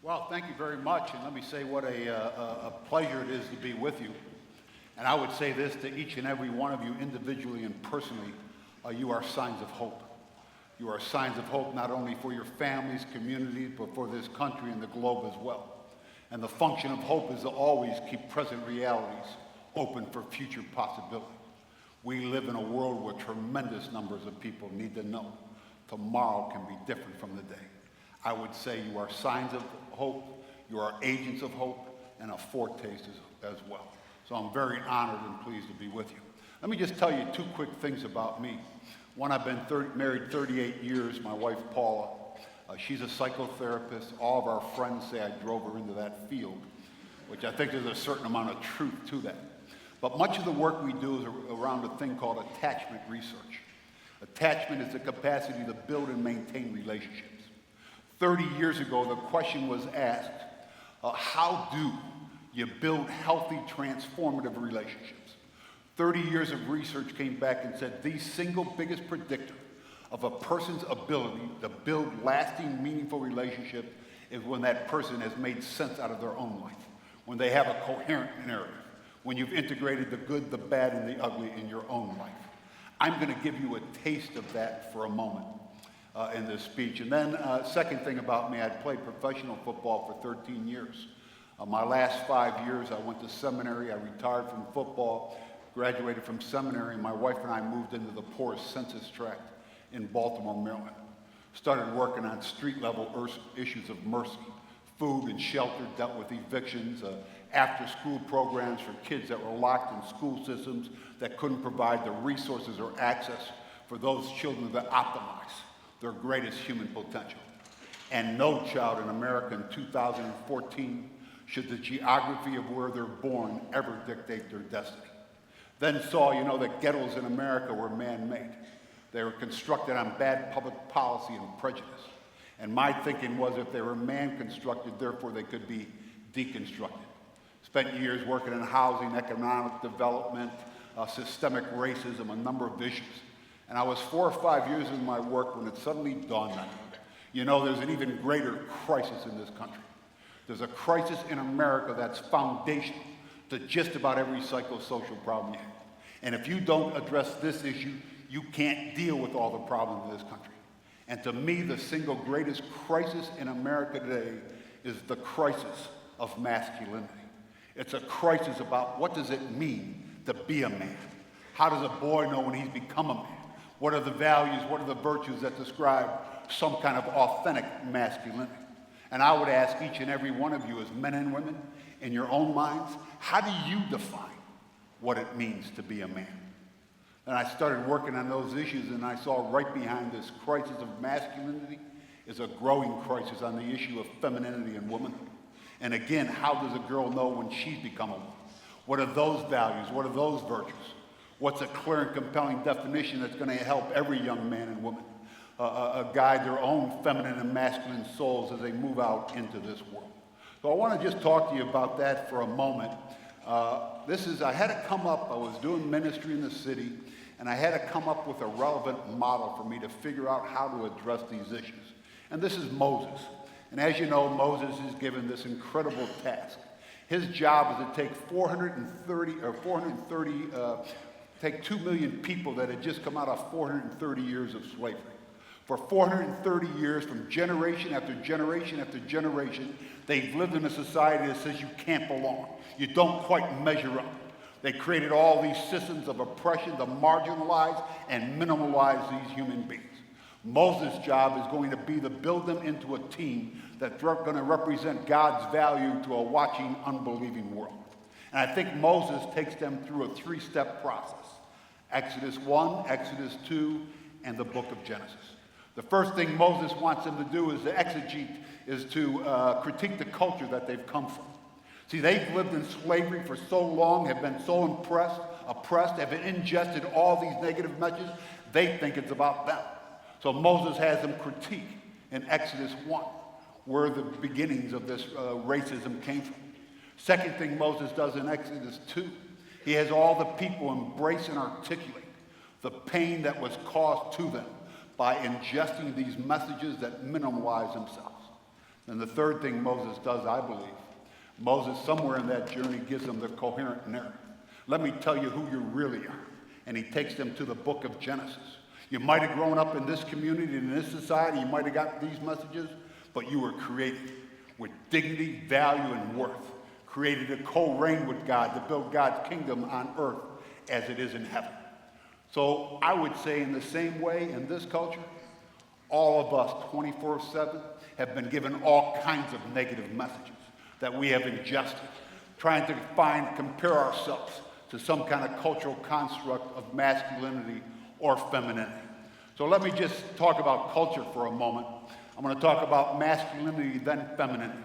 Well, thank you very much, and let me say what a pleasure it is to be with you. And I would say this to each and every one of you individually and personally, you are signs of hope. You are signs of hope not only for your families, communities, but for this country and the globe as well. And the function of hope is to always keep present realities open for future possibility. We live in a world where tremendous numbers of people need to know tomorrow can be different from the day. I would say you are signs of hope, you are agents of hope, and a foretaste as well. So I'm very honored and pleased to be with you. Let me just tell you two quick things about me. One, I've been married 38 years, my wife Paula. She's a psychotherapist. All of our friends say I drove her into that field, which I think there's a certain amount of truth to that. But much of the work we do is around a thing called attachment research. Attachment is the capacity to build and maintain relationships. 30 years ago, the question was asked, how do you build healthy, transformative relationships? 30 years of research came back and said the single biggest predictor of a person's ability to build lasting, meaningful relationships is when that person has made sense out of their own life, when they have a coherent narrative, when you've integrated the good, the bad, and the ugly in your own life. I'm going to give you a taste of that for a moment in this speech. And then second thing about me, I'd played professional football for 13 years. My last 5 years, I went to seminary. I retired from football, graduated from seminary, and my wife and I moved into the poorest census tract in Baltimore, Maryland. Started working on street-level issues of mercy. Food and shelter, dealt with evictions, after-school programs for kids that were locked in school systems that couldn't provide the resources or access for those children to optimize their greatest human potential. And no child in America in 2014 should the geography of where they're born ever dictate their destiny. Then saw, that ghettos in America were man-made. They were constructed on bad public policy and prejudice. And my thinking was if they were man-constructed, therefore they could be deconstructed. Spent years working in housing, economic development, systemic racism, a number of issues. And I was 4 or 5 years in my work when it suddenly dawned on me. There's an even greater crisis in this country. There's a crisis in America that's foundational to just about every psychosocial problem you have. And if you don't address this issue, you can't deal with all the problems in this country. And to me, the single greatest crisis in America today is the crisis of masculinity. It's a crisis about what does it mean to be a man? How does a boy know when he's become a man? What are the values, what are the virtues that describe some kind of authentic masculinity? And I would ask each and every one of you as men and women, in your own minds, how do you define what it means to be a man? And I started working on those issues, and I saw right behind this crisis of masculinity is a growing crisis on the issue of femininity and womanhood. And again, how does a girl know when she's become a woman? What are those values? What are those virtues? What's a clear and compelling definition that's going to help every young man and woman guide their own feminine and masculine souls as they move out into this world? So I want to just talk to you about that for a moment. I had to come up, I was doing ministry in the city, and I had to come up with a relevant model for me to figure out how to address these issues. And this is Moses. And as you know, Moses is given this incredible task. His job is to take 2 million people that had just come out of 430 years of slavery. For 430 years, from generation after generation after generation, they've lived in a society that says you can't belong. You don't quite measure up. They created all these systems of oppression to marginalize and minimalize these human beings. Moses' job is going to be to build them into a team that's going to represent God's value to a watching, unbelieving world. And I think Moses takes them through a 3-step process. Exodus 1, Exodus 2, and the book of Genesis. The first thing Moses wants them to do is to exegete, is to critique the culture that they've come from. See, they've lived in slavery for so long, have been so oppressed, have ingested all these negative messages, they think it's about them. So Moses has them critique in Exodus 1, where the beginnings of this racism came from. Second thing Moses does in Exodus 2, he has all the people embrace and articulate the pain that was caused to them by ingesting these messages that minimalize themselves. And the third thing Moses does, I believe, Moses, somewhere in that journey, gives them the coherent narrative. Let me tell you who you really are. And he takes them to the book of Genesis. You might have grown up in this community, in this society, you might have got these messages, but you were created with dignity, value, and worth. Created to co-reign with God, to build God's kingdom on earth as it is in heaven. So I would say in the same way, in this culture, all of us 24/7 have been given all kinds of negative messages that we have ingested, trying to compare ourselves to some kind of cultural construct of masculinity or femininity. So let me just talk about culture for a moment. I'm going to talk about masculinity, then femininity.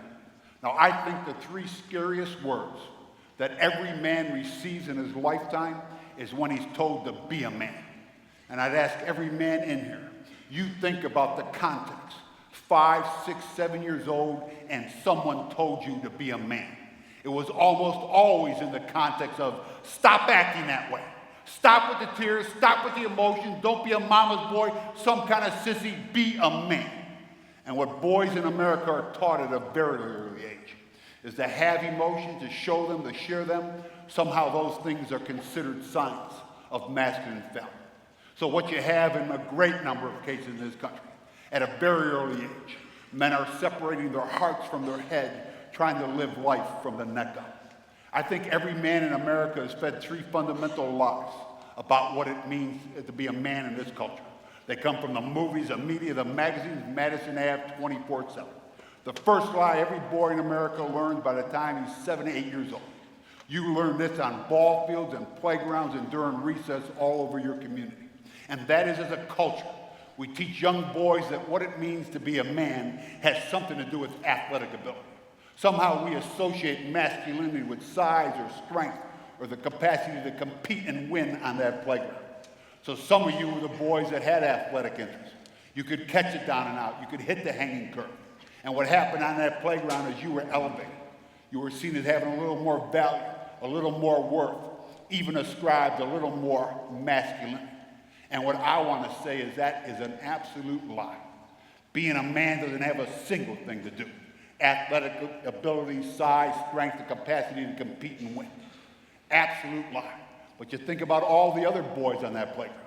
Now, I think the three scariest words that every man receives in his lifetime is when he's told to be a man. And I'd ask every man in here, you think about the context. 5, 6, 7 years old, and someone told you to be a man. It was almost always in the context of, stop acting that way. Stop with the tears, stop with the emotions, don't be a mama's boy, some kind of sissy, be a man. And what boys in America are taught at a very early age is to have emotions, to show them, to share them. Somehow those things are considered signs of masculine value. So what you have in a great number of cases in this country, at a very early age, men are separating their hearts from their head, trying to live life from the neck up. I think every man in America is fed three fundamental lies about what it means to be a man in this culture. They come from the movies, the media, the magazines, Madison Ave, 24/7. The first lie every boy in America learns by the time he's 7 to 8 years old. You learn this on ball fields and playgrounds and during recess all over your community. And that is, as a culture, we teach young boys that what it means to be a man has something to do with athletic ability. Somehow we associate masculinity with size or strength or the capacity to compete and win on that playground. So some of you were the boys that had athletic interests. You could catch it down and out. You could hit the hanging curve. And what happened on that playground is you were elevated. You were seen as having a little more value, a little more worth, even ascribed a little more masculinity. And what I want to say is that is an absolute lie. Being a man doesn't have a single thing to do. Athletic ability, size, strength, the capacity to compete and win. Absolute lie. But you think about all the other boys on that playground.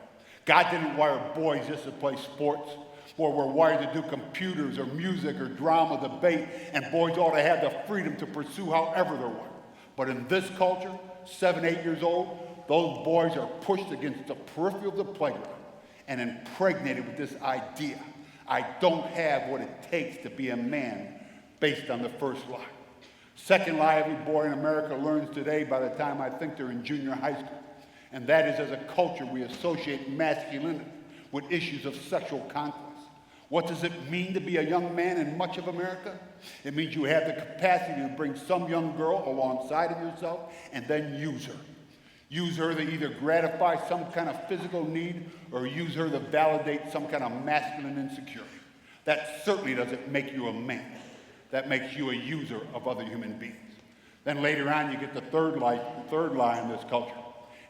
God didn't wire boys just to play sports, or were wired to do computers or music or drama, debate, and boys ought to have the freedom to pursue however they want. But in this culture, 7, 8 years old, those boys are pushed against the periphery of the playground and impregnated with this idea. I don't have what it takes to be a man, based on the first lie. Second lie every boy in America learns today by the time I think they're in junior high school. And that is, as a culture, we associate masculinity with issues of sexual conquest. What does it mean to be a young man in much of America? It means you have the capacity to bring some young girl alongside of yourself and then use her. Use her to either gratify some kind of physical need or use her to validate some kind of masculine insecurity. That certainly doesn't make you a man. That makes you a user of other human beings. Then later on, you get the third lie in this culture,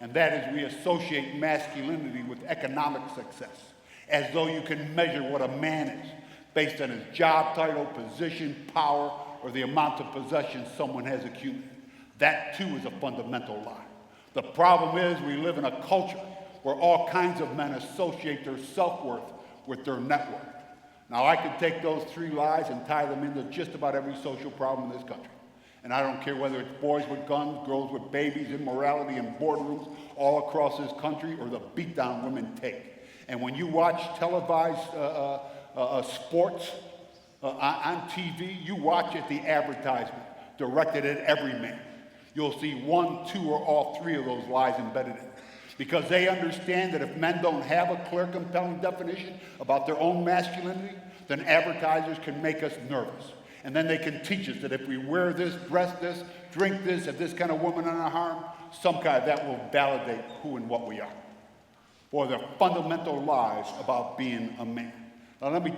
and that is we associate masculinity with economic success, as though you can measure what a man is based on his job title, position, power, or the amount of possessions someone has accumulated. That, too, is a fundamental lie. The problem is we live in a culture where all kinds of men associate their self-worth with their net worth. Now, I could take those three lies and tie them into just about every social problem in this country. And I don't care whether it's boys with guns, girls with babies, immorality in boardrooms all across this country, or the beatdown women take. And when you watch televised sports on TV, you watch it, the advertisement directed at every man. You'll see 1, 2, or all 3 of those lies embedded in it. Because they understand that if men don't have a clear, compelling definition about their own masculinity, then advertisers can make us nervous. And then they can teach us that if we wear this, dress this, drink this, have this kind of woman on our arm, some kind of that will validate who and what we are. Boy, they're fundamental lies about being a man. Now let me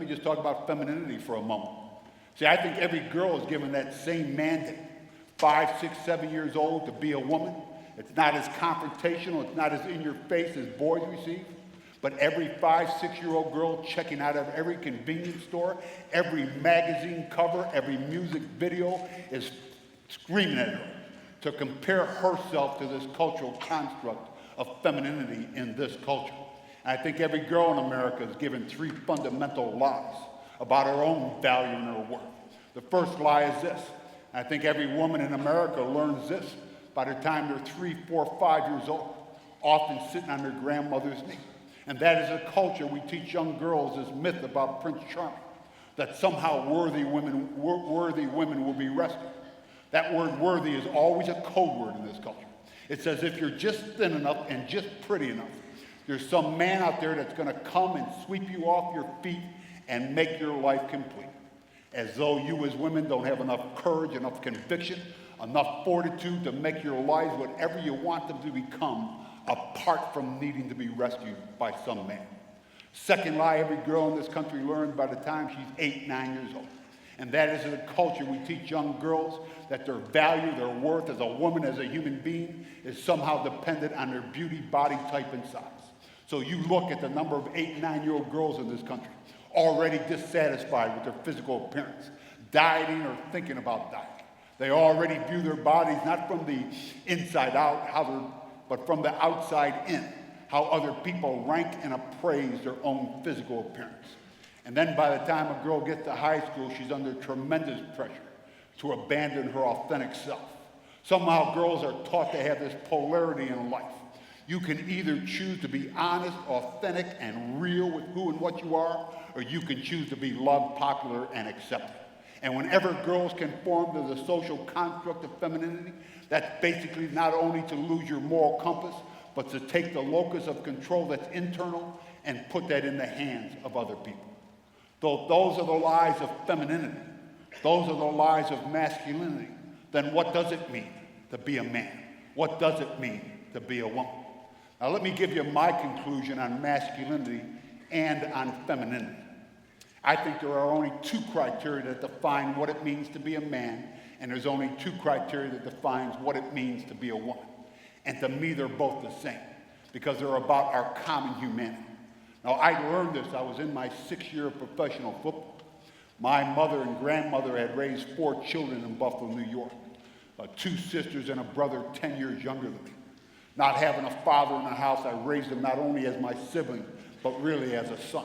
just talk about femininity for a moment. See, I think every girl is given that same mandate, 5, 6, 7 years old, to be a woman. It's not as confrontational, it's not as in your face as boys receive. But every 5, 6-year-old girl checking out of every convenience store, every magazine cover, every music video is screaming at her to compare herself to this cultural construct of femininity in this culture. And I think every girl in America is given 3 fundamental lies about her own value and her worth. The first lie is this. I think every woman in America learns this by the time they're 3, 4, 5 years old, often sitting on their grandmother's knee. And that is a culture we teach young girls, this myth about Prince Charming, that somehow worthy women will be rescued. That word worthy is always a code word in this culture. It says if you're just thin enough and just pretty enough, there's some man out there that's going to come and sweep you off your feet and make your life complete. As though you as women don't have enough courage, enough conviction, enough fortitude to make your lives whatever you want them to become, apart from needing to be rescued by some man. Second lie every girl in this country learns by the time she's 8, 9 years old. And that is in a culture we teach young girls that their value, their worth as a woman, as a human being, is somehow dependent on their beauty, body type, and size. So you look at the number of 8, 9-year-old girls in this country already dissatisfied with their physical appearance, dieting or thinking about dieting. They already view their bodies not from the inside out, but from the outside in, how other people rank and appraise their own physical appearance. And then by the time a girl gets to high school, she's under tremendous pressure to abandon her authentic self. Somehow girls are taught to have this polarity in life. You can either choose to be honest, authentic, and real with who and what you are, or you can choose to be loved, popular, and accepted. And whenever girls conform to the social construct of femininity, that's basically not only to lose your moral compass, but to take the locus of control that's internal and put that in the hands of other people. So those are the lies of femininity. Those are the lies of masculinity. Then what does it mean to be a man? What does it mean to be a woman? Now let me give you my conclusion on masculinity and on femininity. I think there are only 2 criteria that define what it means to be a man, and there's only 2 criteria that defines what it means to be a woman. And to me, they're both the same, because they're about our common humanity. Now, I learned this. I was in my 6th year of professional football. My mother and grandmother had raised 4 children in Buffalo, New York, 2 sisters and a brother 10 years younger than me. Not having a father in the house, I raised him not only as my sibling, but really as a son.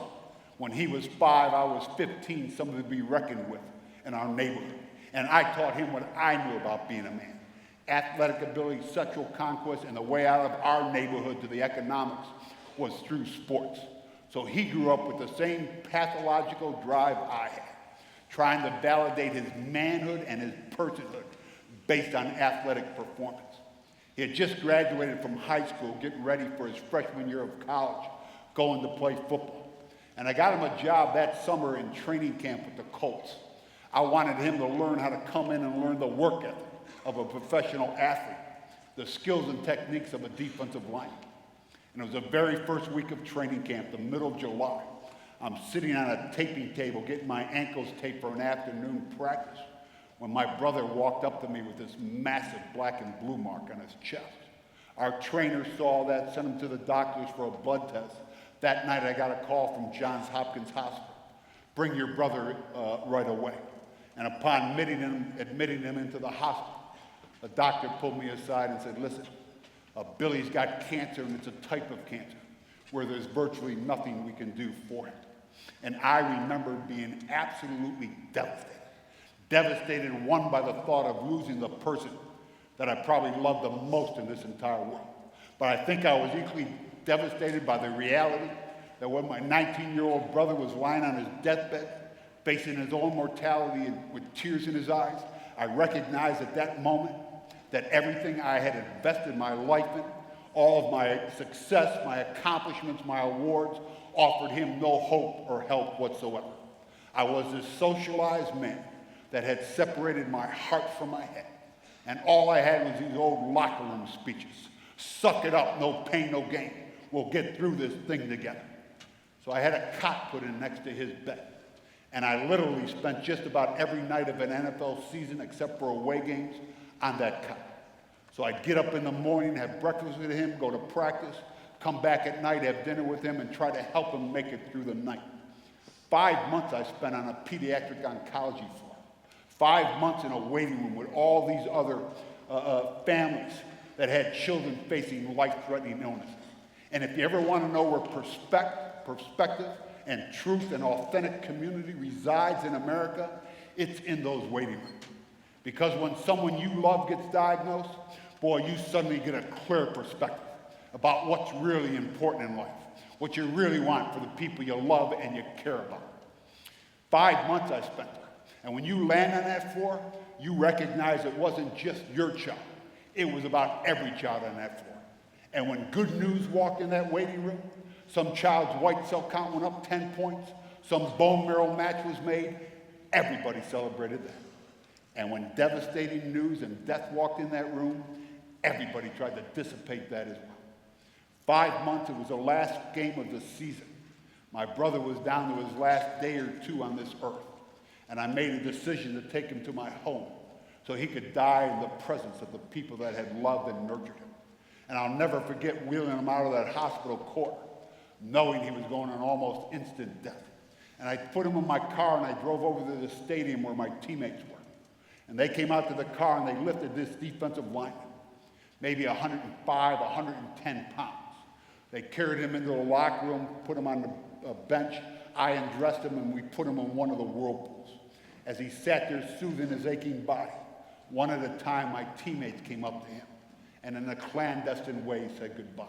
When he was 5, I was 15, somebody to be reckoned with in our neighborhood. And I taught him what I knew about being a man. Athletic ability, sexual conquest, and the way out of our neighborhood to the economics was through sports. So he grew up with the same pathological drive I had, trying to validate his manhood and his personhood based on athletic performance. He had just graduated from high school, getting ready for his freshman year of college, going to play football. And I got him a job that summer in training camp with the Colts. I wanted him to learn how to come in and learn the work ethic of a professional athlete, the skills and techniques of a defensive lineman. And it was the very first week of training camp, the middle of July. I'm sitting on a taping table getting my ankles taped for an afternoon practice when my brother walked up to me with this massive black and blue mark on his chest. Our trainer saw that, sent him to the doctors for a blood test. That night I got a call from Johns Hopkins Hospital. Bring your brother right away. And upon admitting him into the hospital, the doctor pulled me aside and said, listen, Billy's got cancer, and it's a type of cancer where there's virtually nothing we can do for him. And I remember being absolutely devastated. Devastated, one, by the thought of losing the person that I probably loved the most in this entire world. But I think I was equally devastated by the reality that when my 19-year-old brother was lying on his deathbed, facing his own mortality and with tears in his eyes, I recognized at that moment that everything I had invested my life in, all of my success, my accomplishments, my awards, offered him no hope or help whatsoever. I was this socialized man that had separated my heart from my head. And all I had was these old locker room speeches. Suck it up, no pain, no gain. We'll get through this thing together. So I had a cot put in next to his bed. And I literally spent just about every night of an NFL season, except for away games, on that cot. So I'd get up in the morning, have breakfast with him, go to practice, come back at night, have dinner with him, and try to help him make it through the night. 5 months I spent on a pediatric oncology floor. 5 months in a waiting room with all these other families that had children facing life-threatening illnesses. And if you ever want to know where perspective and truth and authentic community resides in America, it's in those waiting rooms. Because when someone you love gets diagnosed, boy, you suddenly get a clear perspective about what's really important in life, what you really want for the people you love and you care about. 5 months I spent there. And when you land on that floor, you recognize it wasn't just your child. It was about every child on that floor. And when good news walked in that waiting room, some child's white cell count went up 10 points, some bone marrow match was made, everybody celebrated that. And when devastating news and death walked in that room, everybody tried to dissipate that as well. 5 months, it was the last game of the season. My brother was down to his last day or two on this earth, and I made a decision to take him to my home so he could die in the presence of the people that had loved and nurtured him. And I'll never forget wheeling him out of that hospital corridor, knowing he was going on almost instant death. And I put him in my car and I drove over to the stadium where my teammates were. And they came out to the car and they lifted this defensive lineman, maybe 105, 110 pounds. They carried him into the locker room, put him on the bench. I undressed him and we put him in one of the whirlpools. As he sat there soothing his aching body, one at a time my teammates came up to him and in a clandestine way said goodbye.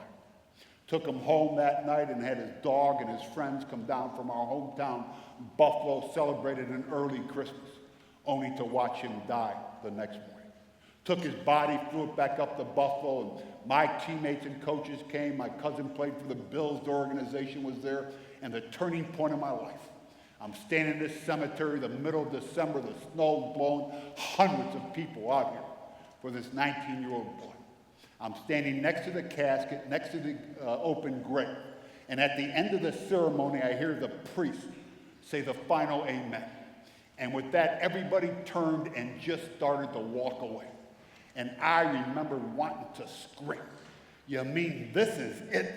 Took him home that night and had his dog and his friends come down from our hometown, Buffalo, celebrated an early Christmas, only to watch him die the next morning. Took his body, flew it back up to Buffalo, and my teammates and coaches came. My cousin played for the Bills. The organization was there. And the turning point of my life, I'm standing in this cemetery, the middle of December, the snow's blowing, hundreds of people out here for this 19-year-old boy. I'm standing next to the casket, next to the open grave. And at the end of the ceremony, I hear the priest say the final amen. And with that, everybody turned and just started to walk away. And I remember wanting to scream. You mean this is it?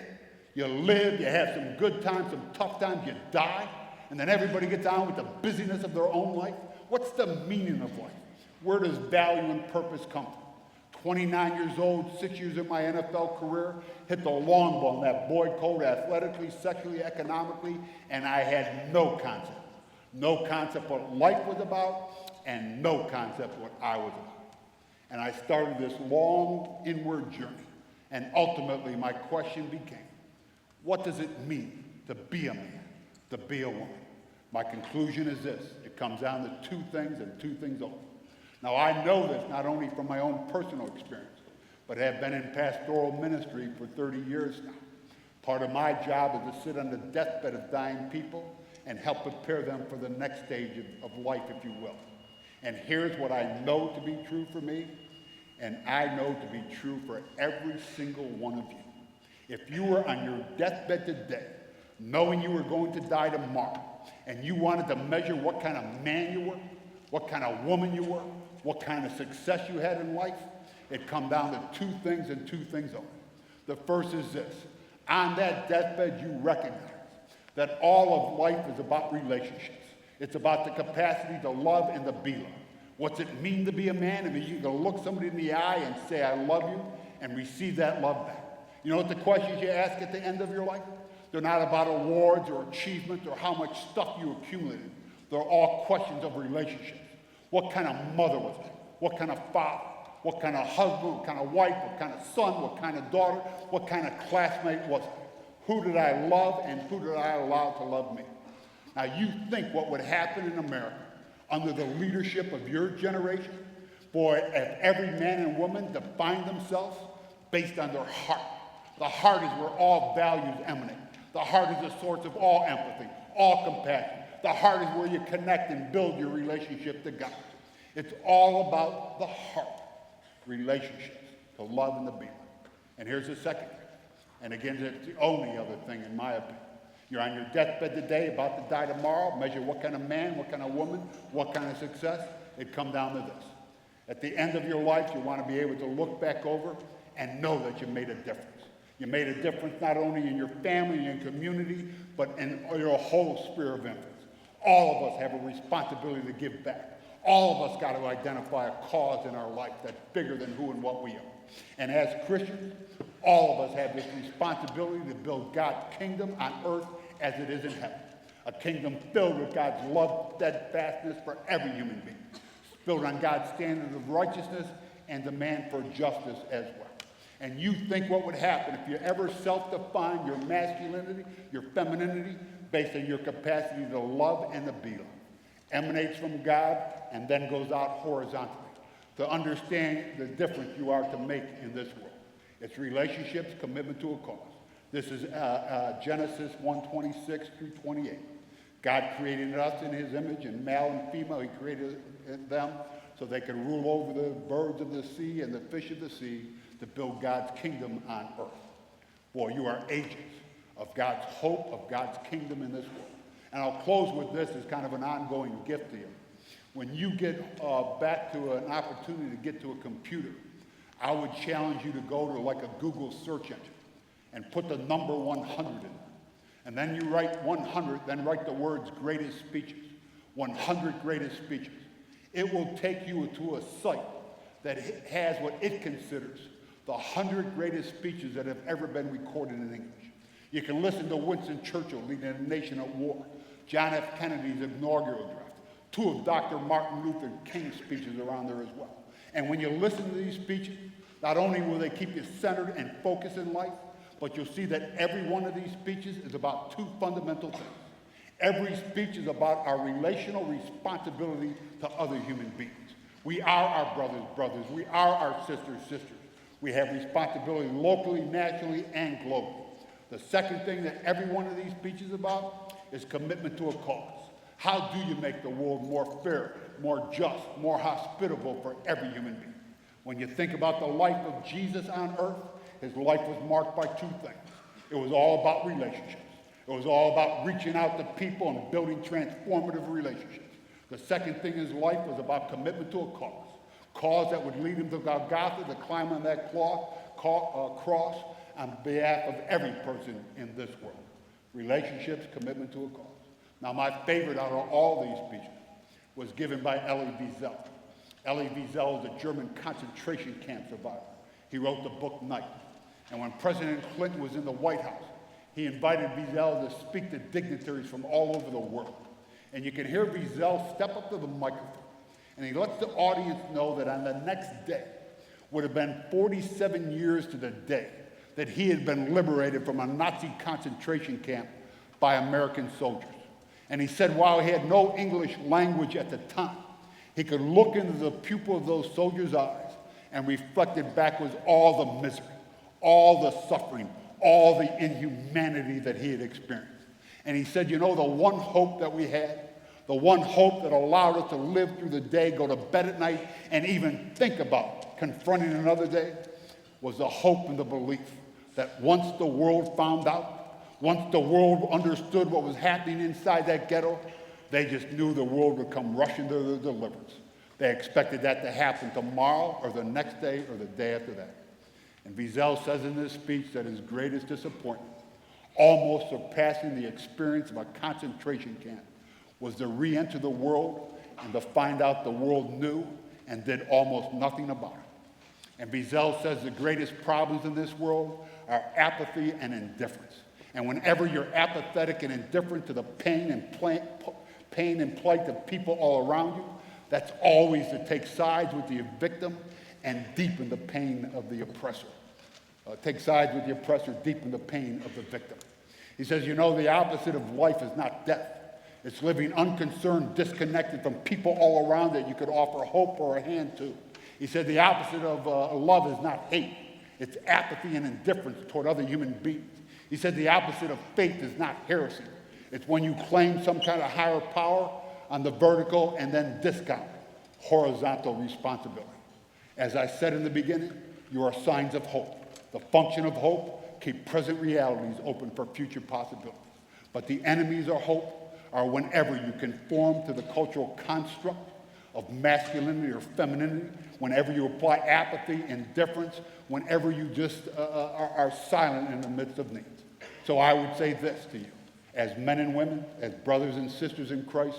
You live, you have some good times, some tough times, you die, and then everybody gets on with the busyness of their own life? What's the meaning of life? Where does value and purpose come from? 29 years old, 6 years in my NFL career, hit the long ball in that Boyd code athletically, sexually, economically, and I had no concept. No concept what life was about, and no concept what I was about. And I started this long inward journey. And ultimately, my question became, what does it mean to be a man, to be a woman? My conclusion is this. It comes down to two things and two things only. Now, I know this not only from my own personal experience, but have been in pastoral ministry for 30 years now. Part of my job is to sit on the deathbed of dying people and help prepare them for the next stage of life, if you will. And here's what I know to be true for me, and I know to be true for every single one of you. If you were on your deathbed today, knowing you were going to die tomorrow, and you wanted to measure what kind of man you were, what kind of woman you were, what kind of success you had in life, it comes down to two things and two things only. The first is this. On that deathbed, you recognize that all of life is about relationships. It's about the capacity to love and to be loved. What's it mean to be a man? It means you can look somebody in the eye and say, I love you, and receive that love back. You know what the questions you ask at the end of your life? They're not about awards or achievements or how much stuff you accumulated. They're all questions of relationships. What kind of mother was I? What kind of father? What kind of husband? What kind of wife? What kind of son? What kind of daughter? What kind of classmate was I? Who did I love and who did I allow to love me? Now you think what would happen in America under the leadership of your generation, boy, if every man and woman defined themselves based on their heart. The heart is where all values emanate. The heart is the source of all empathy, all compassion. The heart is where you connect and build your relationship to God. It's all about the heart, relationships, to love and to be loved. And here's the second thing. And again, it's the only other thing in my opinion. You're on your deathbed today, about to die tomorrow. Measure what kind of man, what kind of woman, what kind of success. It comes down to this. At the end of your life, you want to be able to look back over and know that you made a difference. You made a difference not only in your family and your community, but in your whole sphere of influence. All of us have a responsibility to give back. All of us got to identify a cause in our life that's bigger than who and what we are. And as Christians, all of us have this responsibility to build God's kingdom on earth as it is in heaven. A kingdom filled with God's love, steadfastness for every human being. Built on God's standards of righteousness and demand for justice as well. And you think what would happen if you ever self-define your masculinity, your femininity, based on your capacity to love and to be loved. Emanates from God and then goes out horizontally to understand the difference you are to make in this world. It's relationships, commitment to a cause. This is Genesis 1:26 through 28. God created us in his image, and male and female, he created them so they could rule over the birds of the sea and the fish of the sea to build God's kingdom on earth. Boy, you are agents of God's hope, of God's kingdom in this world. And I'll close with this as kind of an ongoing gift to you. When you get back to an opportunity to get to a computer, I would challenge you to go to like a Google search engine and put the number 100 in there. And then you write 100, then write the words greatest speeches, 100 greatest speeches. It will take you to a site that has what it considers the 100 greatest speeches that have ever been recorded in English. You can listen to Winston Churchill leading a nation at war, John F. Kennedy's inaugural address, 2 of Dr. Martin Luther King's speeches are on there as well. And when you listen to these speeches, not only will they keep you centered and focused in life, but you'll see that every one of these speeches is about 2 fundamental things. Every speech is about our relational responsibility to other human beings. We are our brothers. We are our sisters. We have responsibility locally, nationally, and globally. The second thing that every one of these speeches is about is commitment to a cause. How do you make the world more fair, more just, more hospitable for every human being? When you think about the life of Jesus on earth, his life was marked by 2 things. It was all about relationships. It was all about reaching out to people and building transformative relationships. The second thing in his life was about commitment to a cause that would lead him to Golgotha to climb on that cross on behalf of every person in this world. Relationships, commitment to a cause. Now, my favorite out of all these speeches was given by Elie Wiesel. Elie Wiesel is a German concentration camp survivor. He wrote the book Night. And when President Clinton was in the White House, he invited Wiesel to speak to dignitaries from all over the world. And you can hear Wiesel step up to the microphone, and he lets the audience know that on the next day would have been 47 years to the day that he had been liberated from a Nazi concentration camp by American soldiers. And he said while he had no English language at the time, he could look into the pupil of those soldiers' eyes and reflected backwards all the misery, all the suffering, all the inhumanity that he had experienced. And he said, you know, the one hope that we had, the one hope that allowed us to live through the day, go to bed at night, and even think about confronting another day, was the hope and the belief that once the world found out, once the world understood what was happening inside that ghetto, they just knew the world would come rushing to their deliverance. They expected that to happen tomorrow or the next day or the day after that. And Wiesel says in this speech that his greatest disappointment, almost surpassing the experience of a concentration camp, was to re-enter the world and to find out the world knew and did almost nothing about it. And Wiesel says the greatest problems in this world are apathy and indifference. And whenever you're apathetic and indifferent to the pain and plight of people all around you, that's always to take sides with the victim and deepen the pain of the oppressor. Take sides with the oppressor, deepen the pain of the victim. He says, you know, the opposite of life is not death. It's living unconcerned, disconnected from people all around that you could offer hope or a hand to. He said the opposite of love is not hate. It's apathy and indifference toward other human beings. He said the opposite of faith is not heresy. It's when you claim some kind of higher power on the vertical and then discount horizontal responsibility. As I said in the beginning, you are signs of hope. The function of hope, keep present realities open for future possibilities. But the enemies of hope are whenever you conform to the cultural construct of masculinity or femininity, whenever you apply apathy, indifference, whenever you just are silent in the midst of needs. So I would say this to you, as men and women, as brothers and sisters in Christ,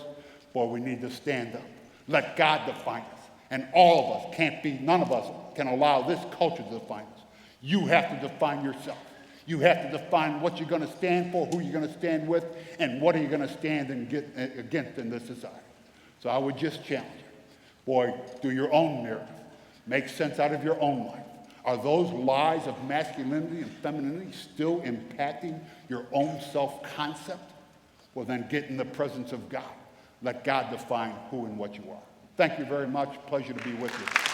boy, we need to stand up. Let God define us. And all of us none of us can allow this culture to define us. You have to define yourself. You have to define what you're going to stand for, who you're going to stand with, and what are you going to stand against in this society. So I would just challenge you. Boy, do your own narrative. Make sense out of your own life. Are those lies of masculinity and femininity still impacting your own self-concept? Well, then get in the presence of God. Let God define who and what you are. Thank you very much. Pleasure to be with you.